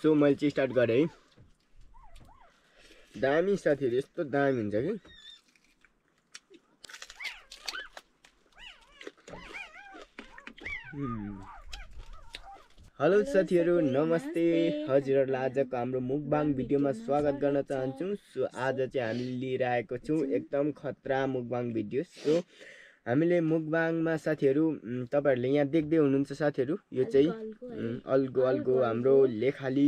So मैले चाहिँ start गरेँ है। दामी साथीहरु, यस्तो दामी हुन्छ कि हेलो साथीहरु, नमस्ते। हजुरहरुलाई आजको हाम्रो मुकबाङ भिडियोमा स्वागत गर्न चाहन्छु। सो आज चाहिँ हामीले लिएर आएको छौँ एकदम खतरा मुकबाङ भिडियो। सो हामीले मुकबाङमा साथीहरु तपाईहरुले यहाँ देख्दै हुनुहुन्छ साथीहरु, यो चाहिँ अल्गो हाम्रो लेखाली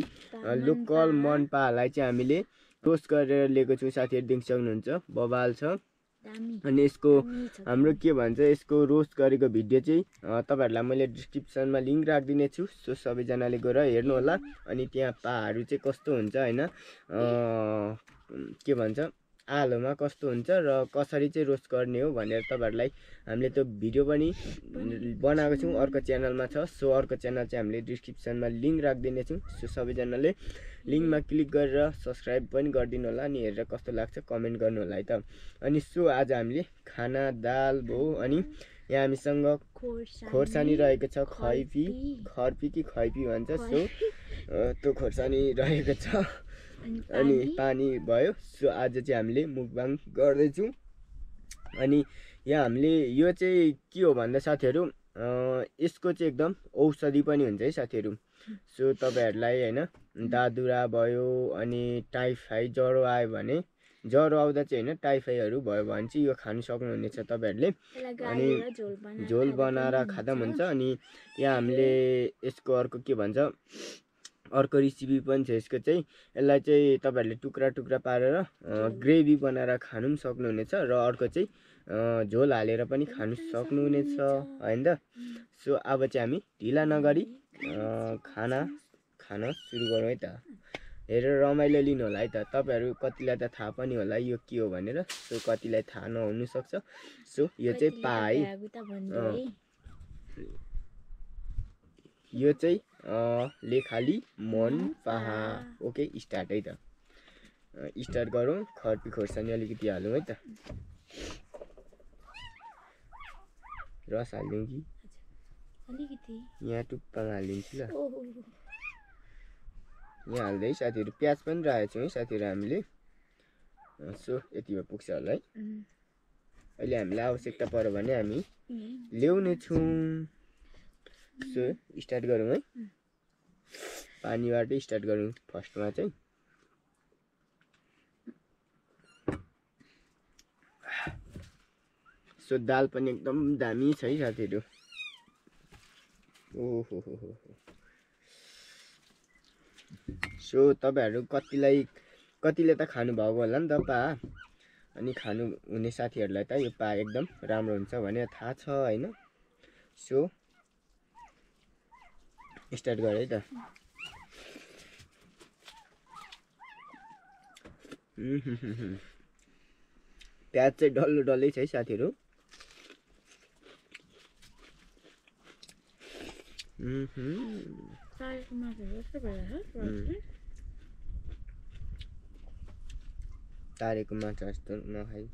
लोकल मनपालाई चाहिँ हामीले रोस्ट गरेर लिएको छौँ साथीहरु, देख्न सक्नुहुन्छ बबाल छ। अनि यसको हाम्रो के भन्छ, यसको रोस्ट गरेको भिडियो चाहिँ तपाईहरुलाई मैले डिस्क्रिप्सनमा लिंक राखिदिने छु। सो सबैजनाले गएर हेर्नु होला। अनि त्यहाँ पाहरू चाहिँ कस्तो हुन्छ हैन, के भन्छ आलुमा कस्तो हुन्छ र कसरी चाहिँ रोस्ट गर्ने हो भनेर तपाईहरुलाई हामीले त्यो भिडियो पनि बनाएको छौँ, अर्को च्यानलमा छ। सो अर्को च्यानल चाहिँ हामीले डिस्क्रिप्सनमा लिंक राखिदिने छौँ। सो सबैजनाले लिंकमा क्लिक गरेर सब्स्क्राइब पनि गरिदिनु होला। अनि हेरेर कस्तो लाग्छ कमेन्ट गर्नु होला है त। अनि सो आज हामीले खाना दाल भयो, अनि यहाँ हामीसँग खोर्सानी रहेको छ, खर्पी कि खैपी भन्छ। सो त्यो खोर्सानी रहेको छ अनि पानी भयो। सो आज चाहिँ हामीले मुकबाङ गर्दैछौँ। अनि यहाँ हामीले यो चाहिँ के हो भन्दा साथीहरु, यसको चाहिँ एकदम औषधि पनि हुन्छ है साथीहरु। सो तपाईहरुलाई हैन दादुरा भयो, अनि टाइफाइड ज्वरो आयो भने, ज्वरो आउँदा चाहिँ हैन टाइफाइडहरु भयो भने चाहिँ यो खानु सक्नुहुनेछ तपाईहरुले। अनि झोल बनाएर खादा हुन्छ। अनि यहाँ हामीले यसको अर्को के भन्छ, अर्को रेसिपी पनि छ यसको चाहिँ। यसलाई चाहिँ तपाईहरुले टुक्रा टुक्रा पारेर ग्रेभी बनाएर खानु पनि सक्नुहुनेछ, र अर्को चाहिँ झोल हालेर पनि खानु सक्नुहुनेछ हैन त। सो अब चाहिँ हामी ढिला नगरी खाना सुरु गरौँ है त। हेरेर रमाइलो लिनु होला है त। तपाईहरु कतिलाई त थाहा पनि होला यो के हो भनेर, सो कतिलाई थाहा नहुनु सक्छ। सो यो चाहिँ पा है, यो चाहिँ लेखाली मन पाहा। ओके स्टार्ट है त, स्टार्ट गरौँ। खर्पी खोर्सानी अलिकति हालौँ है त। रस हाल्दिउँ कि अलिकति यहाँ टुप्पामा हालिदिन्छु ल। यहाँ हाल्दै साथीहरु प्याज पनि राखेको छौँ है साथीहरु हामीले। सो यति भए पुग्छ होला है। अहिले हामीलाई आवश्यकता पर्यो भने हामी ल्याउने छौँ। सो स्टार्ट गरौँ है, पानीबाट स्टार्ट गरौँ फर्स्टमा चाहिँ। सो दाल पनि एकदम दामी छ है साथीहरु। ओहो हो हो। सो तपाईहरु कतिले त खानु भएको होला नि त पा। अनि खानु हुने साथीहरुलाई त यो पा एकदम राम्रो हुन्छ भने थाहा छ हैन। सो स्टार्ट गरे है त। प्याज चाहिँ डल्लो डल्लै छ है साथीहरु। तारेको माछा जस्तो नखाइ।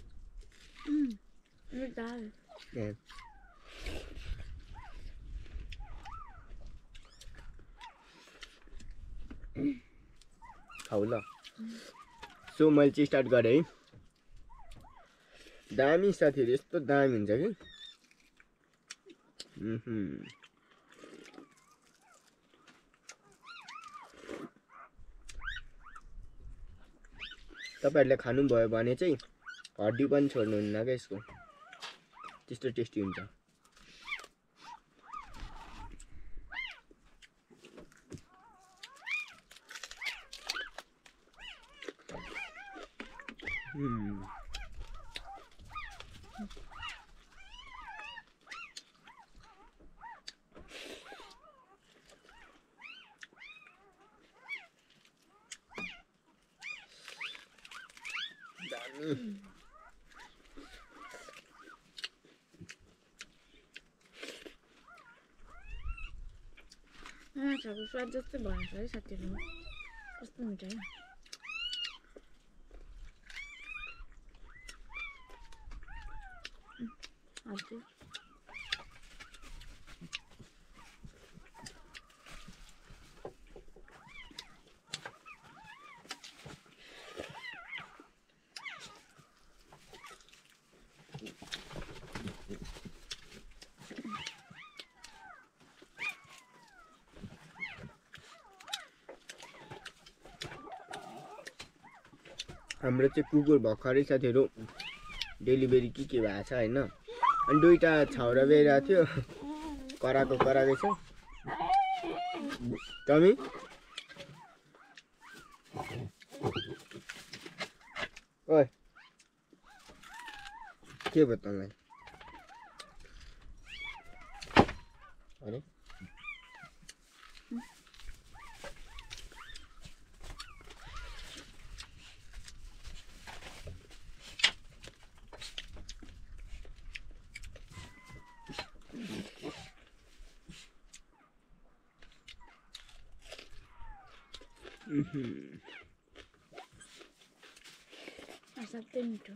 खाऊ ल। सो मैले चाहिँ स्टार्ट गरेँ है। दामी साथीहरु, यस्तो दामी हुन्छ कि तपाईहरुले खानु भयो भने चाहिँ हड्डी पनि छोड्नुहुन्न क्या यसको, त्यस्तो टेस्टी हुन्छ। माछाको स्वाद जस्तै भएछ है साथीहरु, कस्तो हुन्छ है। हजुर हाम्रो चाहिँ कुकुर भर्खरै साथीहरू डेलिभरी के भएको छ होइन। अनि दुईटा छाउरा बेरिरहेको थियो, कराएकै छ। टमी ओए के भयो तँलाई? अरे असाध्यै मिठो।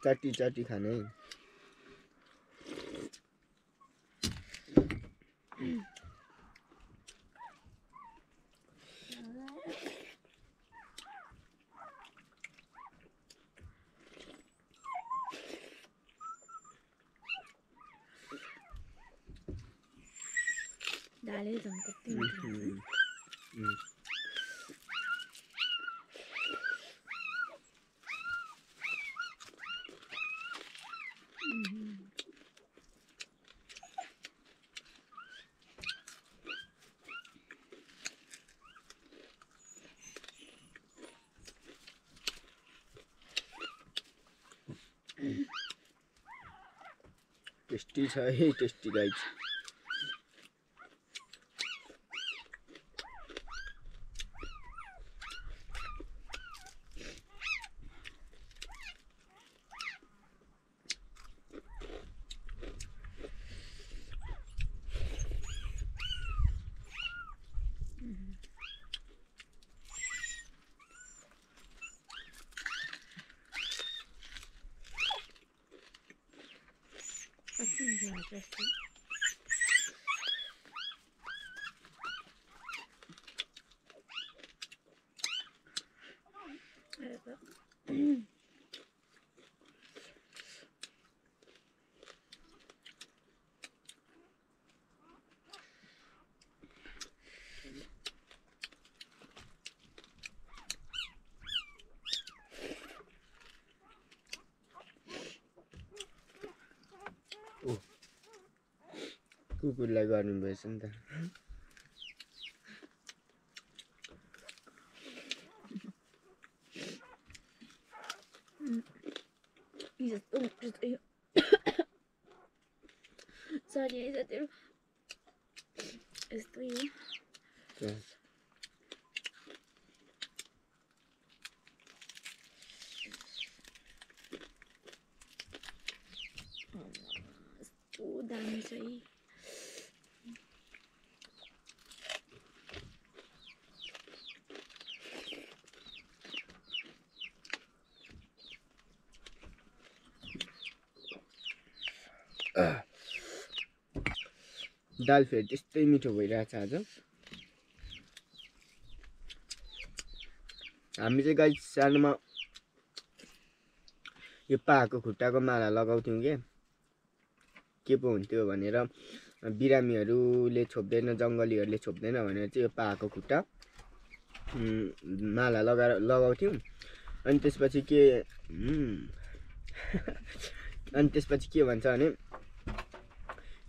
चाटी चाटी खाने। दालले झन् कति मिठो लाग्छ। टेस्टी छ है, टेस्टी गाइस। कति मिठो लाग्छ यस्तो। कुकुरलाई गर्नुभएछ नि त। सरी है साथीहरू, यस्तै हो। यस्तो दामी छ है। दाल फेरि त्यस्तै मिठो भइरहेछ आज। हामी चाहिँ गाइस सानोमा यो पाहाको खुट्टाको माला लगाउँथ्यौँ के पो हुन्थ्यो भनेर, बिरामीहरूले छोप्दैन, जङ्गलीहरूले छोप्दैन भनेर चाहिँ यो पाहाको खुट्टा माला लगाउँथ्यौँ। अनि त्यसपछि के भन्छ भने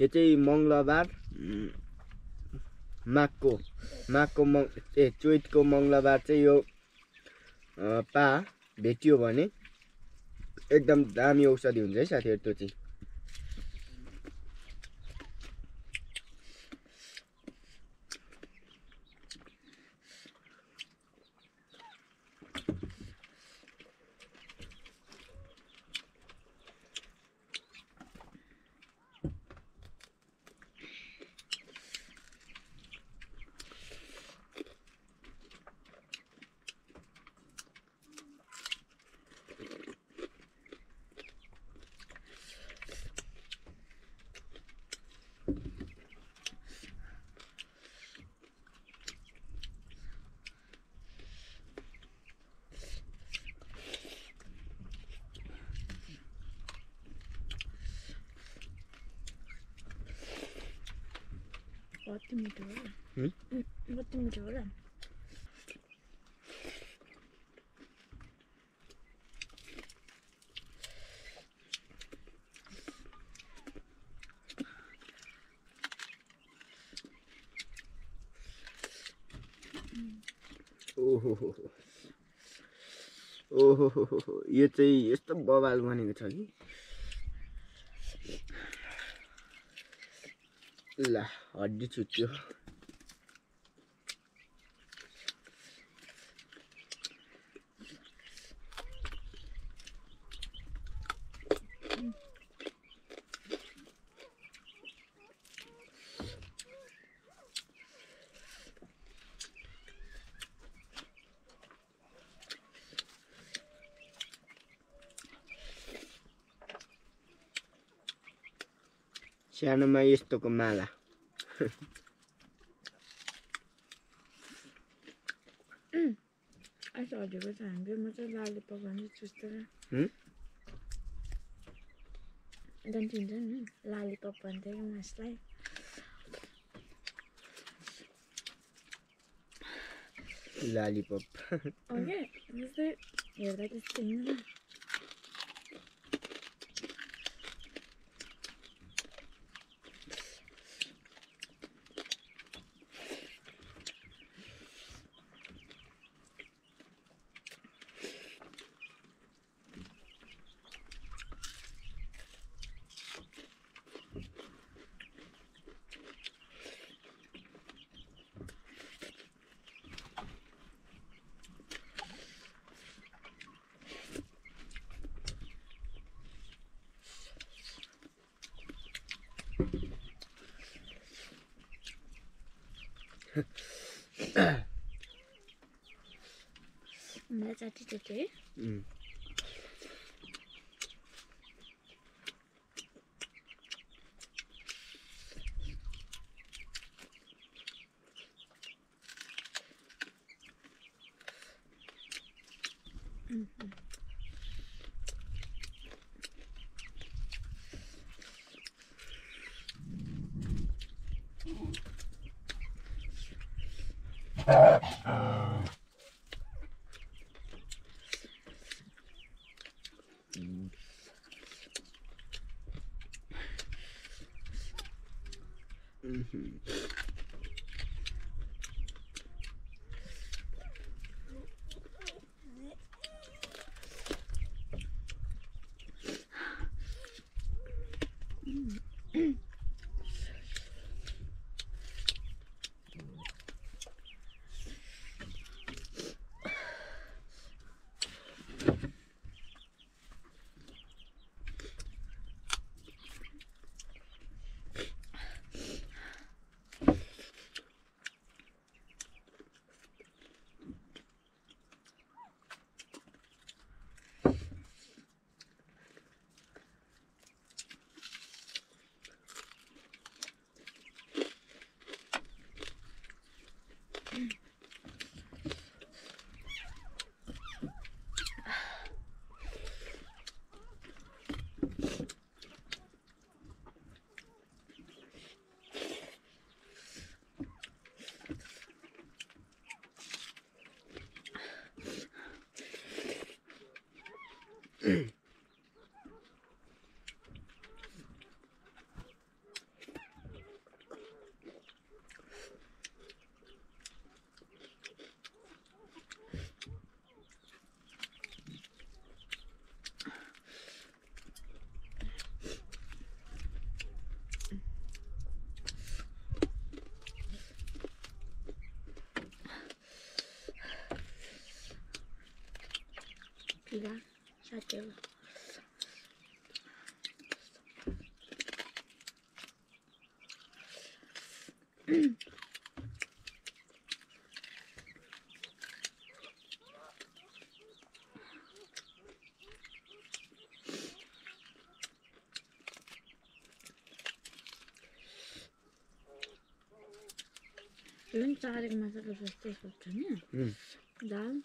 यो चाहिँ मङ्गलबार चैतको मङ्गलबार चाहिँ यो पा भेटियो भने एकदम दामी औषधि हुन्छ है साथीहरू त्यो चाहिँ। कति मिठो हो र हुँ? कति मिठो हो र ओहो ओहो यो चाहिँ यस्तो बवाल बनेको छ कि ल हड्डी छुट्यो सानोमा यस्तोको माला आज हजुरको छ हामीले म चाहिँ लालीपप भन्छु चुस्तेर हुँ? जान्छ हुन्छ नि लालीपप भन्थ्यो कि म यसलाई लालीपप ओके जस्तै हेर्दा त्यस्तो होइन मलाई चाटी चाटी है Pila, satel. Yung tarik masuk ke stes waktunya. Dan.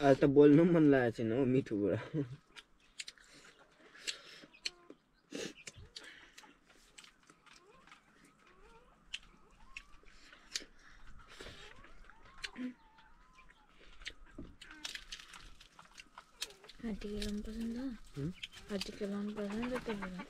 अहिले त बोल्नु मन लागेको छैन हो मिठो कुरा। हाटी खेलाउनु पर्छ नि त, हाटी खेलाउनु पर्छ नि त त्यो बेला।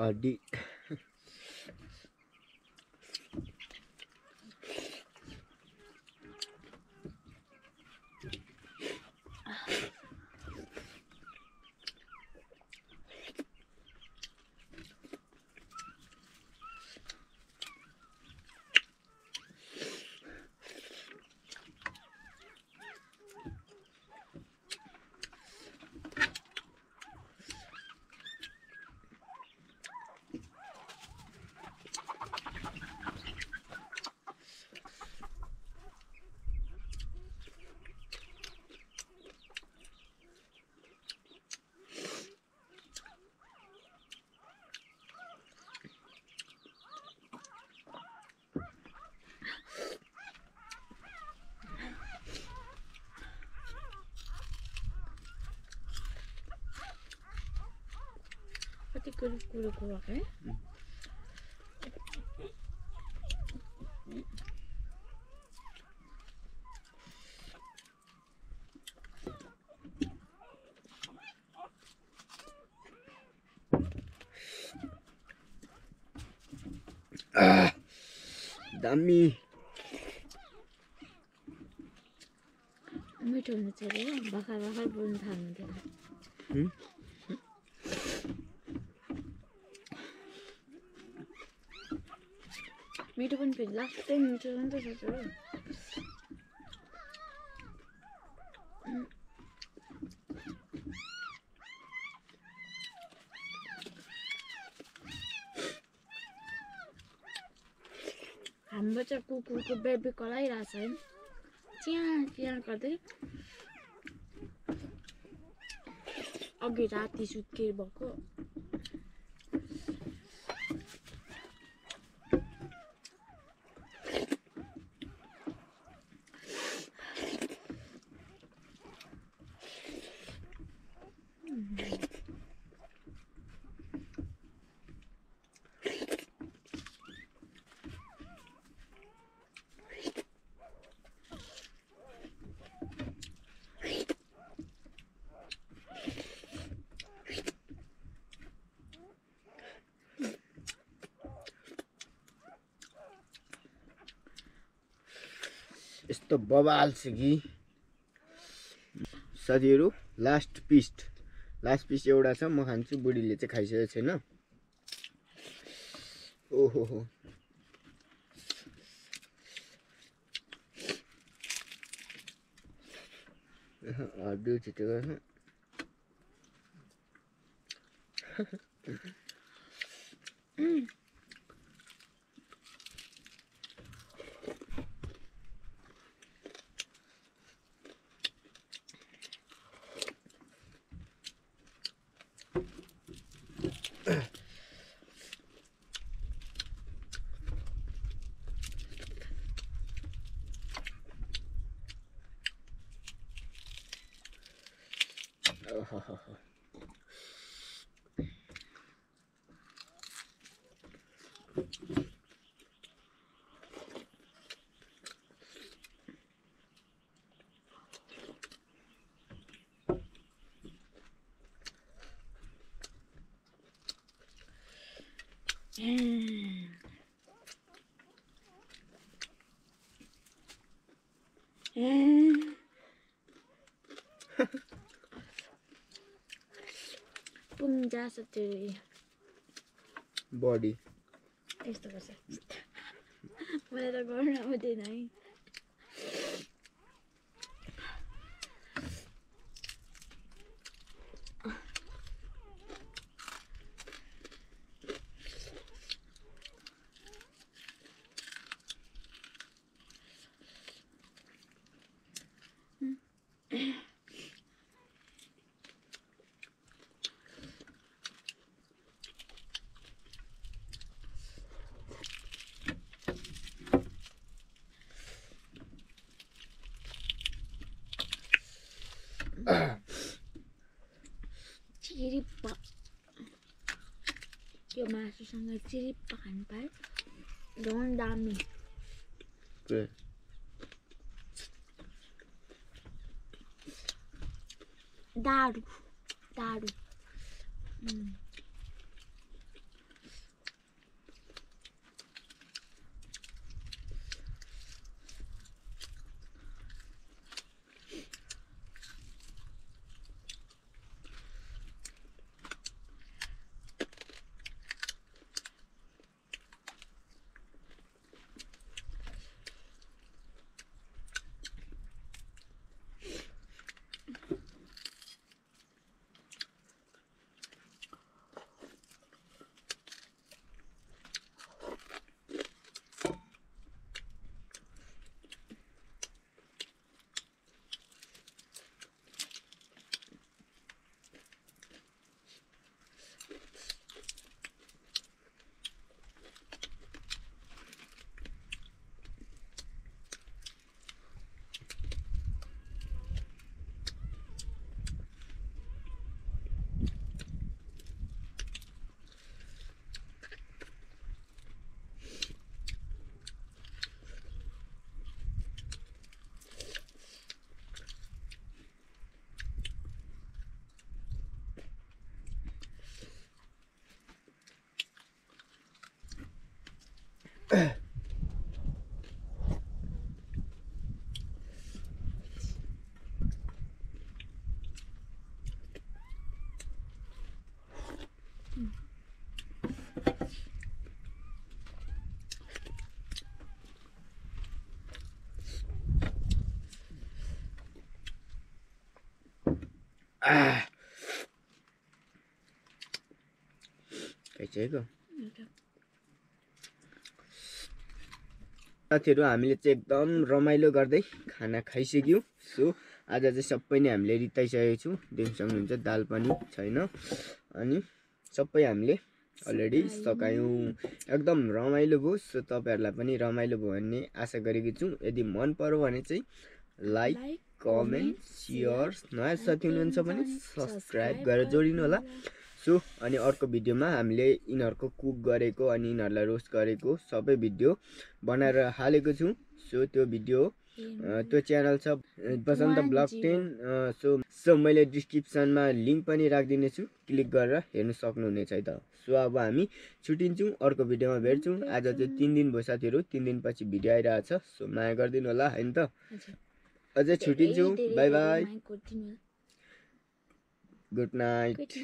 हड्डी कति कुरो है। दामी मिठो हुनु चाहिँ हो, भर्खर भर्खर बोल्नु थाल्नु थियो। मिठो पनि फेरि लास्टै मिठो छ नि त साथीहरू। हाम्रो चाहिँ कुकुरको बेबी कराइरहेछ है, चिया चिया गर्दै। अघि राति सुत्के भएको। यस्तो बबाल छ कि साथीहरू। लास्ट पिस एउटा छ, म खान्छु, बुढीले चाहिँ खाइसकेको छैन। ओहो हो हड्डी छिटेको छ। ओहो पुङ्जा सच्चै बडी यस्तो गर्छ मलाई त गर्न आउँदैन है चिरिप्प यो मासुसँग चिरिप्प खानु पाए झन् दामी दारू दारू खाइसकेको साथीहरू हामीले चाहिँ एकदम रमाइलो गर्दै खाना खाइसक्यौँ सो आज चाहिँ सबै नै हामीले रिताइसकेको छौँ देख्न सक्नुहुन्छ दाल पनि छैन अनि सबै हामीले अलरेडी सकायौँ एकदम रमाइलो भयो सो तपाईँहरूलाई पनि रमाइलो भयो भन्ने आशा गरेको छु यदि मन पर्यो भने चाहिँ लाइक कमेन्ट सेयर नयाँ साथी हुनुहुन्छ भने सब्सक्राइब गरेर जोडिनु होला सो अनि अर्को भिडियोमा हामीले यिनीहरूको कुक गरेको अनि यिनीहरूलाई रोस्ट गरेको सबै भिडियो बनाएर हालेको छु सो त्यो भिडियो त्यो च्यानल छ बसन्त ब्लग 10 सो मैले डिस्क्रिप्सनमा लिङ्क पनि राखिदिने छु क्लिक गरेर हेर्नु सक्नुहुनेछ है त सो अब हामी छुट्टिन्छौँ अर्को भिडियोमा भेट्छौँ आज चाहिँ 3 दिन भयो साथीहरू 3 दिनपछि भिडियो आइरहेछ सो माया गरिदिनु होला हैन त अझै छुट्टिन्छौँ बाई बाई गुड नाइट